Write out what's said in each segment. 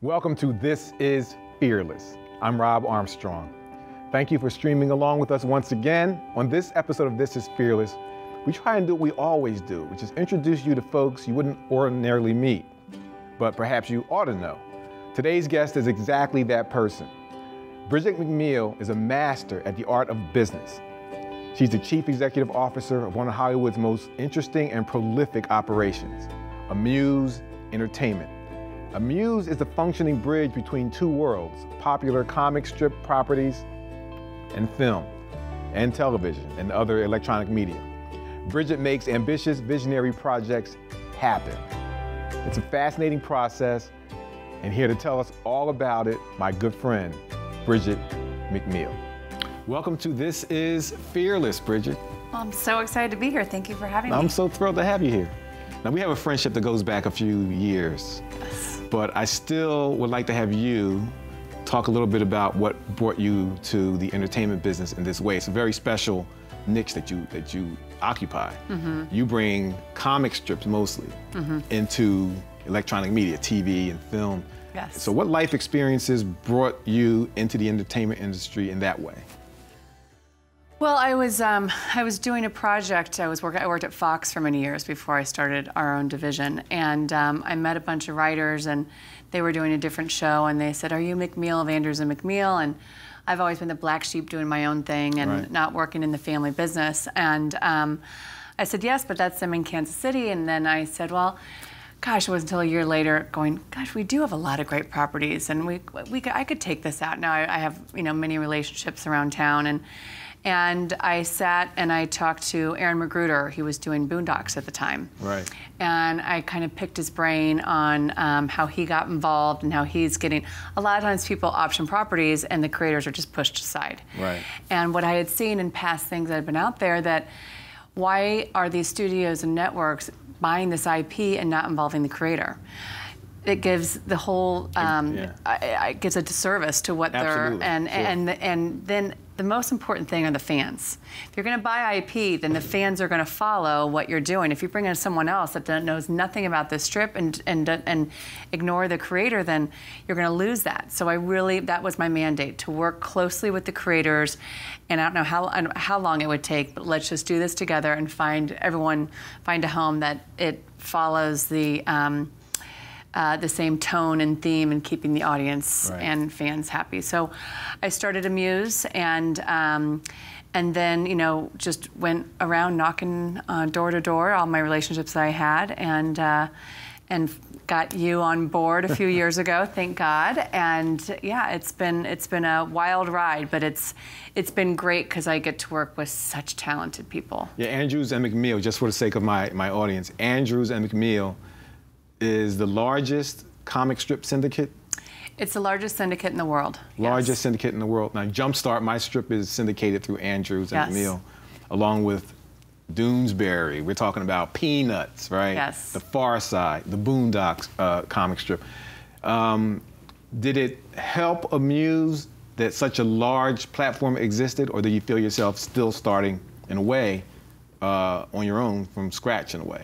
Welcome to This is Fearless. I'm Robb Armstrong. Thank you for streaming along with us once again. On this episode of This is Fearless, we try and do what we always do, which is introduce you to folks you wouldn't ordinarily meet, but perhaps you ought to know. Today's guest is exactly that person. Bridget McMeel is a master at the art of business. She's the chief executive officer of one of Hollywood's most interesting and prolific operations, emPOWERme Entertainment. emPOWERme is the functioning bridge between two worlds, popular comic strip properties and film and television and other electronic media. Bridget makes ambitious, visionary projects happen. It's a fascinating process, and here to tell us all about it, my good friend, Bridget McMeel. Welcome to This is Fearless, Bridget. Well, I'm so excited to be here. Thank you for having me. I'm so thrilled to have you here. Now, we have a friendship that goes back a few years, Yes. but I still would like to have you talk a little bit about what brought you to the entertainment business in this way. It's a very special niche that you occupy. Mm-hmm. You bring comic strips mostly into electronic media, TV and film. Yes. So what life experiences brought you into the entertainment industry in that way? Well, I was doing a project. I worked at Fox for many years before I started our own division, and I met a bunch of writers, and they were doing a different show, and they said, "Are you McMeel of Andrews and McMeel?" And I've always been the black sheep doing my own thing and Right. not working in the family business. And I said, yes, but that's them in Kansas City. And then I said, well, gosh, it wasn't until a year later going, gosh, we do have a lot of great properties, and I could take this out. Now I have many relationships around town, and I sat and I talked to Aaron Magruder. He was doing Boondocks at the time. Right. And I kind of picked his brain on how he got involved and how he's getting, a lot of times people option properties and the creators are just pushed aside. Right. And what I had seen in past things that had been out there, that why are these studios and networks buying this IP and not involving the creator? It gives the whole, it gives a disservice to what Absolutely. and then the most important thing are the fans. If you're going to buy IP, then the fans are going to follow what you're doing. If you bring in someone else that knows nothing about this strip and ignore the creator, then you're going to lose that. So that was my mandate, to work closely with the creators. And I don't know how long it would take, but let's just do this together and find a home that it follows the same tone and theme and keeping the audience Right. and fans happy. So I started emPOWERme, and then just went around knocking door to door, all my relationships that I had, and got you on board a few years ago, thank God. And yeah, it's been a wild ride, but it's been great because I get to work with such talented people. Yeah, Andrews and McMeel, just for the sake of my audience, Andrews and McMeel is the largest comic strip syndicate? It's the largest syndicate in the world. Largest Yes. syndicate in the world. Now, JumpStart, my strip is syndicated through Andrews and Yes. McMeel, along with Doonesbury. We're talking about Peanuts, right? Yes. The Far Side, the Boondocks comic strip. Did it help emPOWERme that such a large platform existed, or do you feel yourself still starting, in a way, on your own from scratch, in a way?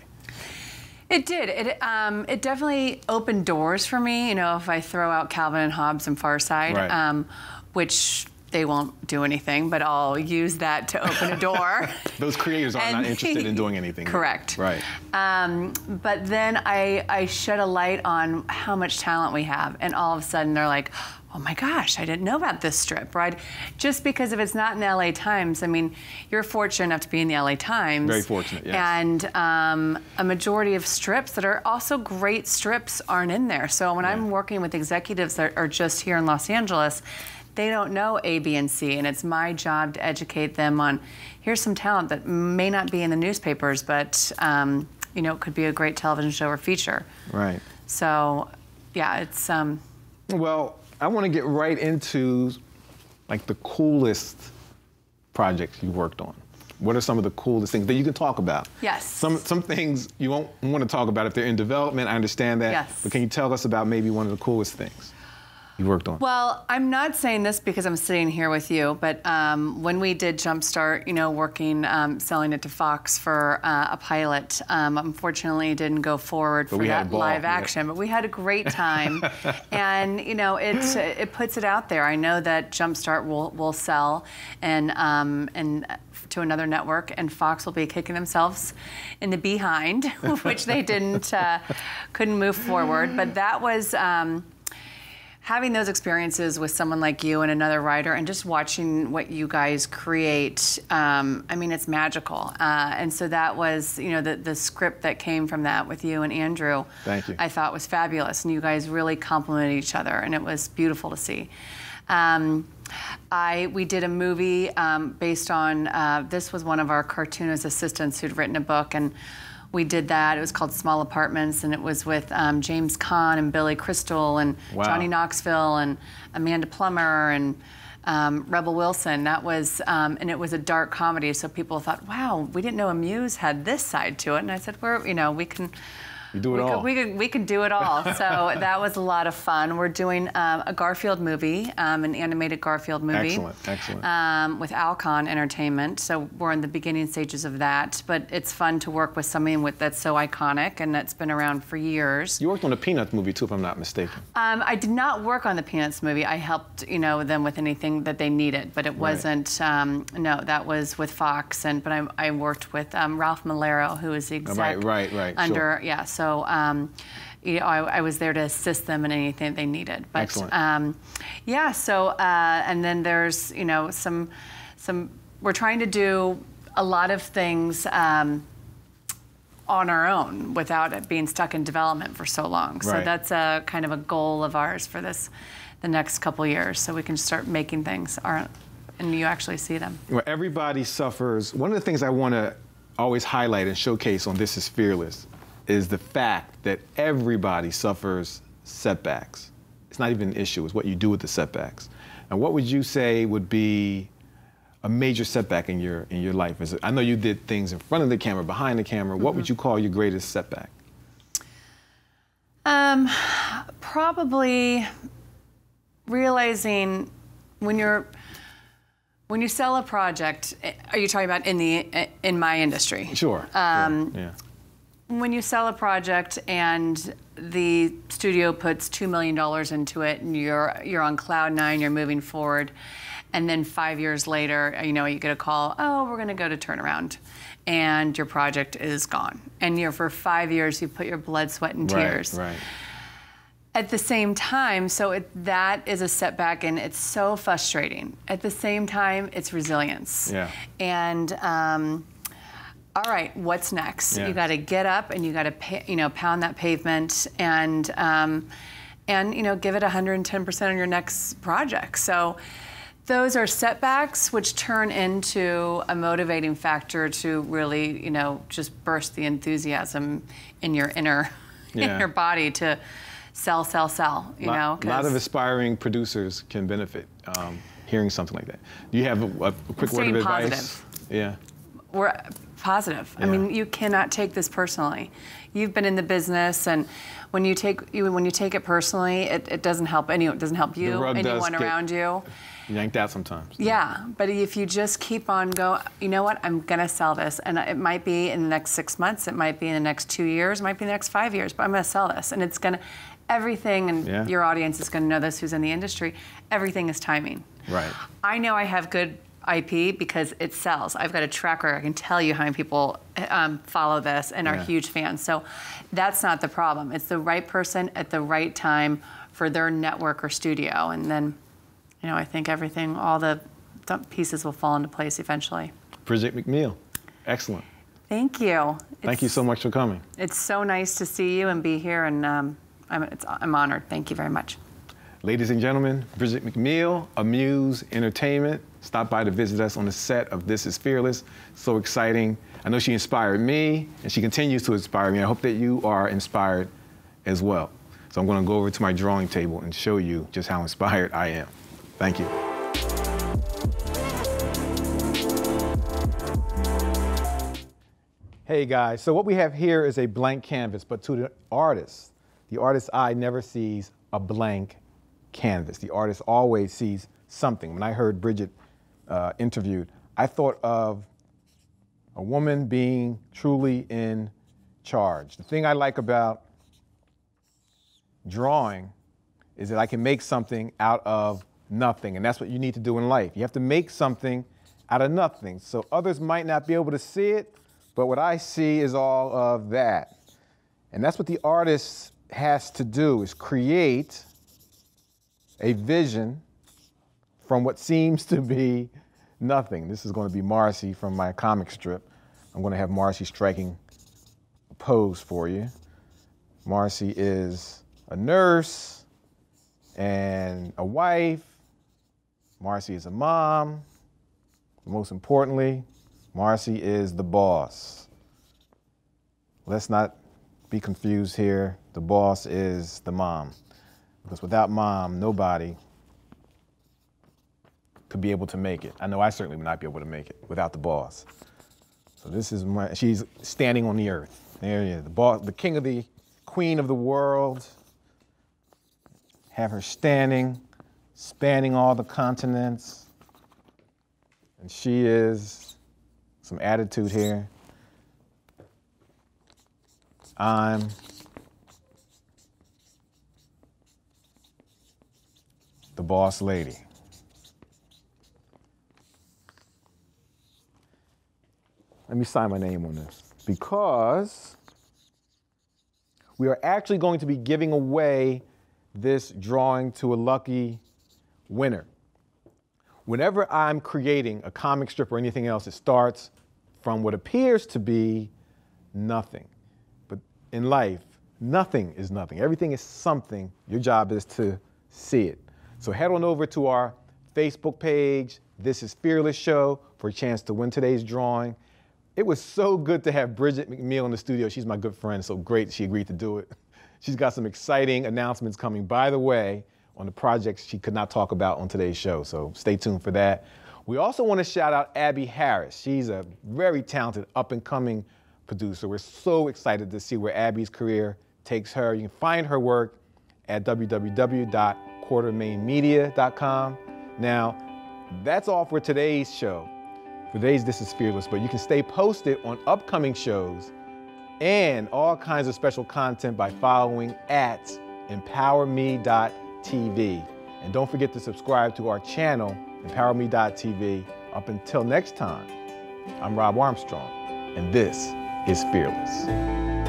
It did. It definitely opened doors for me. If I throw out Calvin and Hobbes and Far Side, Right. Which they won't do anything, but I'll use that to open a door. Those creators are not interested in doing anything. Correct. Right. But then I shed a light on how much talent we have, and all of a sudden they're like, oh my gosh, I didn't know about this strip, right? Just because if it's not in the LA Times, I mean, you're fortunate enough to be in the LA Times. Very fortunate, yes. And a majority of strips that are also great strips aren't in there. So when I'm working with executives that are just here in Los Angeles, they don't know A, B, and C, and it's my job to educate them on, here's some talent that may not be in the newspapers, but it could be a great television show or feature. Right. So, yeah, it's... Well, I want to get right into the coolest projects you worked on. What are some of the coolest things that you can talk about? Yes. Some things you won't want to talk about if they're in development. I understand that. Yes. But can you tell us about maybe one of the coolest things? you worked on? Well, I'm not saying this because I'm sitting here with you, but when we did JumpStart, you know, working, selling it to Fox for a pilot, unfortunately it didn't go forward for that live action, but we had a great time. And, you know, it puts it out there. I know that JumpStart will sell and to another network, and Fox will be kicking themselves in the behind, which they couldn't move forward. But that was, having those experiences with someone like you and another writer and just watching what you guys create, I mean, it's magical. And so that was, you know, the script that came from that with you and Andrew, thank you, I thought was fabulous. And you guys really complemented each other, and it was beautiful to see. We did a movie based on, this was one of our cartoonist assistants who'd written a book, and we did that. It was called Small Apartments, and it was with James Caan and Billy Crystal and Johnny Knoxville and Amanda Plummer and Rebel Wilson. That was, and it was a dark comedy, so people thought, wow, we didn't know a muse had this side to it. And I said, you know, we can. You do it all. We could do it all. So that was a lot of fun. We're doing a Garfield movie, an animated Garfield movie. Excellent, excellent. With Alcon Entertainment. So we're in the beginning stages of that. But it's fun to work with something that's so iconic and that's been around for years. You worked on the Peanuts movie too, if I'm not mistaken. I did not work on the Peanuts movie. I helped, you know, them with anything that they needed, but it wasn't. No, that was with Fox. But I worked with Ralph Malero, who is the exec. Right. Under sure. So, you know, I was there to assist them in anything they needed. But, excellent. yeah. So, and then there's, you know, some. We're trying to do a lot of things on our own without it being stuck in development for so long. So that's a kind of a goal of ours for the next couple years, so we can start making things and you actually see them. Well, everybody suffers. One of the things I want to always highlight and showcase on This Is Fearless is the fact that everybody suffers setbacks. It's not even an issue, it's what you do with the setbacks. And what would you say would be a major setback in your life? I know you did things in front of the camera, behind the camera. What would you call your greatest setback? Probably realizing when you sell a project, are you talking about in my industry? Sure. Yeah. When you sell a project and the studio puts $2 million into it, and you're on cloud nine, you're moving forward, and then 5 years later, you know, you get a call, oh, we're going to go to turnaround, and your project is gone, and for 5 years you put your blood, sweat, and tears. Right. At the same time, that is a setback, and it's so frustrating. At the same time, it's resilience. Yeah. And all right, what's next? Yeah. You got to get up and you got to, pound that pavement and give it 110% on your next project. So those are setbacks, which turn into a motivating factor to really, just burst the enthusiasm in your in your body to sell. You know, a lot of aspiring producers can benefit hearing something like that. Do you have a quick word of advice? Positive. Yeah. We're positive. Yeah. I mean, you cannot take this personally. You've been in the business, and when you take it personally, it doesn't help anyone. It doesn't help you, anyone around you. Yanked out sometimes. Yeah, but if you just keep on going, you know what? I'm gonna sell this, and it might be in the next 6 months, it might be in the next 2 years, it might be in the next 5 years, but I'm gonna sell this, and it's gonna. Everything, and your audience is going to know this who's in the industry, everything is timing. Right. I know I have good IP because it sells. I've got a track record. I can tell you how many people follow this and are huge fans. So that's not the problem. It's the right person at the right time for their network or studio. And then, I think everything, all the pieces will fall into place eventually. Bridget McMeel, excellent. Thank you. Thank you so much for coming. It's so nice to see you and be here, and I'm honored. Thank you very much. Ladies and gentlemen, Bridget McMeel, Amuse Entertainment, stopped by to visit us on the set of This Is Fearless. So exciting. I know she inspired me, and she continues to inspire me. I hope that you are inspired as well. So I'm going to go over to my drawing table and show you just how inspired I am. Thank you. Hey guys, so what we have here is a blank canvas, but to the artist's eye never sees a blank canvas. The artist always sees something. When I heard Bridget interviewed, I thought of a woman being truly in charge. The thing I like about drawing is that I can make something out of nothing, and that's what you need to do in life. You have to make something out of nothing. So others might not be able to see it, but what I see is all of that. And that's what the artist has to do, is create a vision from what seems to be nothing. This is going to be Marcy from my comic strip. I'm going to have Marcy striking a pose for you. Marcy is a nurse and a wife. Marcy is a mom. Most importantly, Marcy is the boss. Let's not be confused here. The boss is the mom. Because without mom, nobody could be able to make it. I know I certainly would not be able to make it without the boss. So this is she's standing on the earth. There he is, the boss, the king of the, queen of the world. Have her standing, spanning all the continents. And she is, some attitude here. I'm the boss lady. Let me sign my name on this, because we are actually going to be giving away this drawing to a lucky winner. Whenever I'm creating a comic strip or anything else, it starts from what appears to be nothing. But in life, nothing is nothing. Everything is something. Your job is to see it. So head on over to our Facebook page, This is Fearless Show, for a chance to win today's drawing. It was so good to have Bridget McMeel in the studio. She's my good friend, so great she agreed to do it. She's got some exciting announcements coming, by the way, on the projects she could not talk about on today's show, so stay tuned for that. We also want to shout out Abby Harris. She's a very talented up-and-coming producer. We're so excited to see where Abby's career takes her. You can find her work at www.quartermainmedia.com. Now, that's all for today's show. For today's This is Fearless, but you can stay posted on upcoming shows and all kinds of special content by following at emPOWERme.tv. And don't forget to subscribe to our channel, emPOWERme.tv. Up until next time, I'm Robb Armstrong, and this is Fearless.